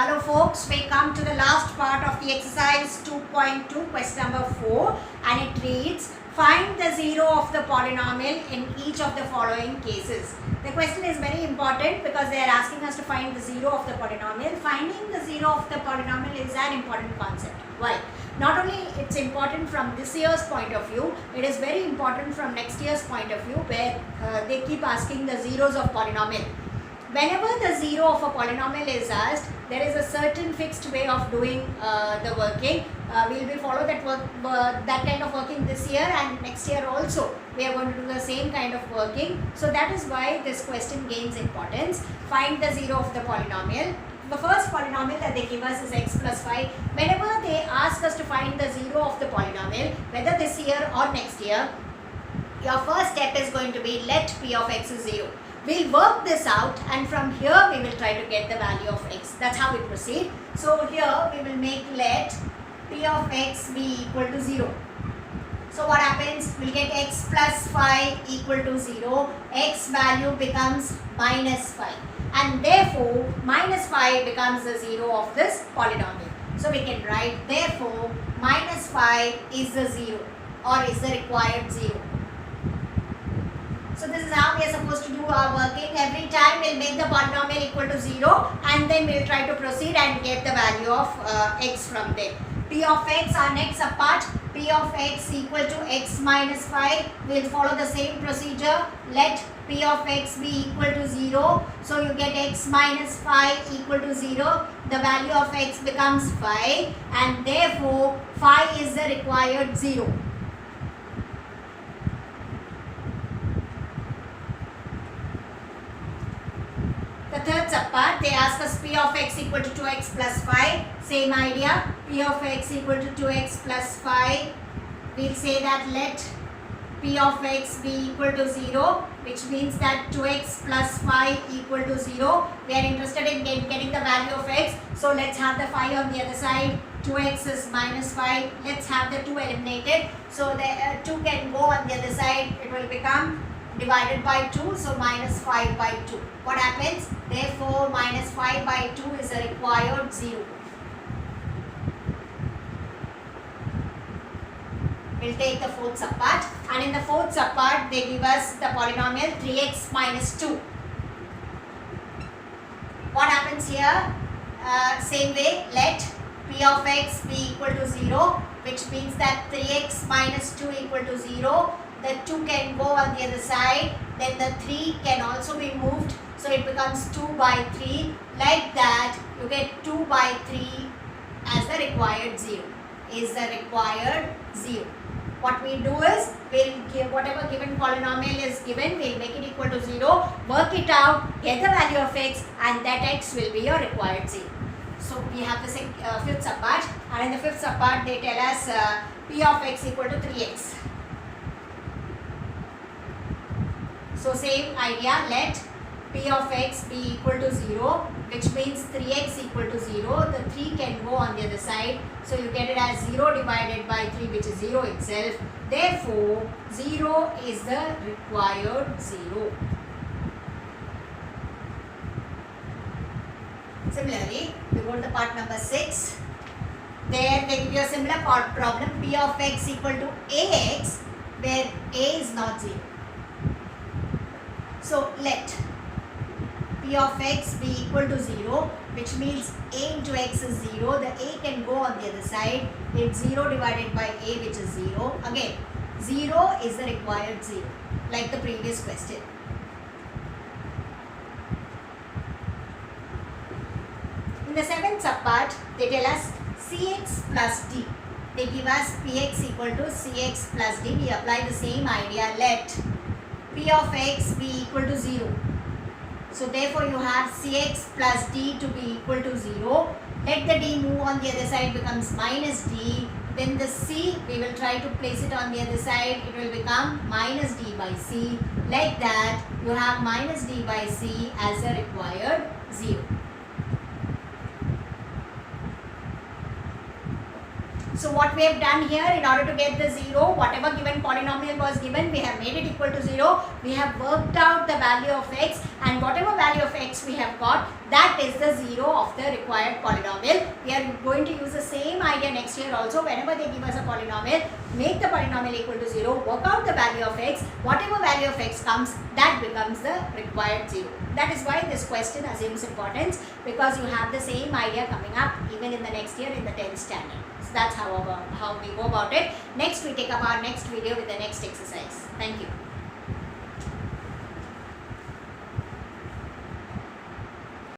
Hello folks, we come to the last part of the exercise 2.2 question number 4 and it reads, find the zero of the polynomial in each of the following cases. The question is very important because they are asking us to find the zero of the polynomial. Finding the zero of the polynomial is an important concept. Why? Not only it's important from this year's point of view, it is very important from next year's point of view where they keep asking the zeros of polynomial. Whenever the zero of a polynomial is asked, there is a certain fixed way of doing the working. We will follow that kind of working this year and next year also. We are going to do the same kind of working. So that is why this question gains importance. Find the zero of the polynomial. The first polynomial that they give us is x plus 5. Whenever they ask us to find the zero of the polynomial, whether this year or next year, your first step is going to be let p of x is 0. We'll work this out and from here we will try to get the value of x. That's how we proceed. So here we will make let p of x be equal to 0. So what happens? We'll get x plus 5 equal to 0. X value becomes minus 5. And therefore minus 5 becomes the zero of this polynomial. So we can write therefore minus 5 is the zero or is the required zero. So this is how we are supposed to do our working. Every time we'll make the polynomial equal to 0 and then we'll try to proceed and get the value of x from there. P of x, our next part, P of x equal to x minus 5. We'll follow the same procedure. Let P of x be equal to 0. So you get x minus 5 equal to 0. The value of x becomes 5 and therefore 5 is the required 0. The third subpart, they ask us P of x equal to 2x plus 5. Same idea. P of x equal to 2x plus 5. We'll say that let P of x be equal to 0, which means that 2x plus 5 equal to 0. We are interested in getting the value of x. So let's have the 5 on the other side. 2x is minus 5. Let's have the 2 eliminated. So the 2 can go on the other side. It will become divided by 2, so minus 5 by 2. What happens? Therefore, minus 5 by 2 is a required 0. We'll take the fourth subpart, and in the fourth subpart, they give us the polynomial 3x minus 2. What happens here? Same way, let P of x be equal to 0, which means that 3x minus 2 equal to 0. The 2 can go on the other side, then the 3 can also be moved, so it becomes 2 by 3. Like that, you get 2 by 3 as the required 0, is the required 0. What we do is, we'll give whatever given polynomial is given, we'll make it equal to 0, work it out, get the value of x, and that x will be your required 0. So we have the fifth subpart, and in the fifth subpart, they tell us P of x equal to 3x. So same idea, let P of x be equal to 0, which means 3x equal to 0. The 3 can go on the other side. So you get it as 0 divided by 3, which is 0 itself. Therefore, 0 is the required 0. Similarly, we go to the part number 6. There they give you a similar problem, P of x equal to ax, where a is not 0. So let P of x be equal to 0, which means a into x is 0. The a can go on the other side. It's 0 divided by a, which is 0. Again, 0 is the required 0, like the previous question. In the seventh subpart, they tell us cx plus d. They give us px equal to cx plus d. We apply the same idea. Let P of x be equal to 0. So therefore you have cx plus d to be equal to 0. Let the d move on the other side, becomes minus d. Then the c, we will try to place it on the other side. It will become minus d by c. Like that, you have minus d by c as a required 0. So what we have done here, in order to get the 0, whatever given polynomial was given, we have made it equal to 0. We have worked out the value of x, and whatever value of x x we have got, that is the 0 of the required polynomial. We are going to use the same idea next year also. Whenever they give us a polynomial, make the polynomial equal to 0, work out the value of x, whatever value of x comes, that becomes the required 0. That is why this question assumes importance, because you have the same idea coming up even in the next year in the 10th standard. So that's how we go about it. Next we take up our next video with the next exercise. Thank you.